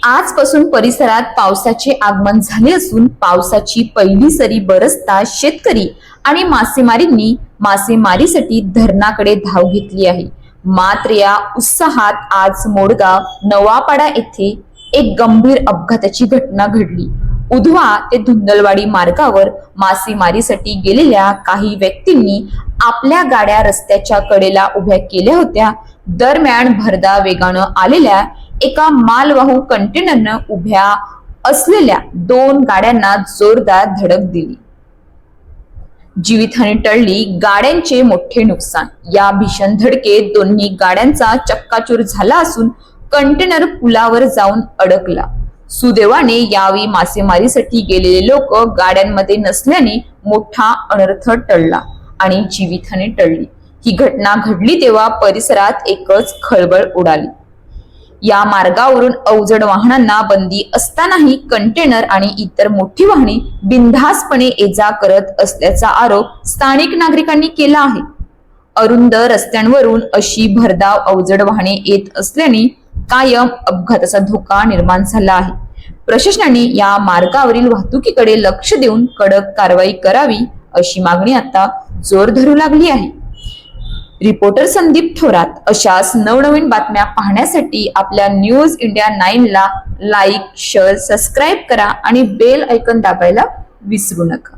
आजपासून परिसरात पावसाचे आगमन झाले असून पावसाची पहिली सरी बरसता शेतकरी आणि मासेमारींनी मासेमारीसाठी धरणाकडे धाव घेतली आहे। मात्र या उत्साहात आज मोडगाव नवापाडा येथे एक गंभीर अपघाताची घटना घडली। उधवा ते धुंदलवाडी मार्गावर मासेमारीसाठी गेलेल्या काही व्यक्तींनी आपल्या गाड्या रस्त्याच्या कडेला उभ्या केल्या होत्या। दरम्यान भरधाव वेगानं आलेल्या एका मालवाहू कंटेनरनं उभ्या असलेल्या दोन गाड्यांना जोरदार धडक दिली। जीवितहानी टळली, गाड्यांचे मोठे नुकसान। या भीषण धडकेत दोन्ही गाड्यांचा चक्काचूर झाला असून कंटेनर पुलावर जाऊन अडकला। सुदैवाने यावेळी मासेमारीसाठी गेलेले लोक गाड्यांमध्ये नसल्याने मोठा अनर्थ टळला आणि जीवितहानी टळली। ही घटना घडली तेव्हा परिसरात एकच खळबळ उडाली। या मार्गावरून अवजड वाहनांना बंदी असतानाही कंटेनर आणि इतर मोठी वाहने बिनधास्तपणे ये-जा करत असल्याचा आरोप स्थानिक नागरिकांनी केला आहे। अरुंद रस्त्यांवरून अशी भरधाव अवजड वाहने येत असल्याने कायम अपघाताचा धोका निर्माण झाला आहे। प्रशासनाने या मार्गावरील वाहतुकीकडे लक्ष देऊन कडक कारवाई करावी अशी मागणी आता जोर धरू लागली आहे। रिपोर्टर संदीप थोरात। अशाच नवनवीन बातम्या पाहण्यासाठी आपल्या न्यूज इंडिया 9 ला लाईक, शेअर, सबस्क्राईब करा आणि बेल आयकॉन दाबायला विसरू नका।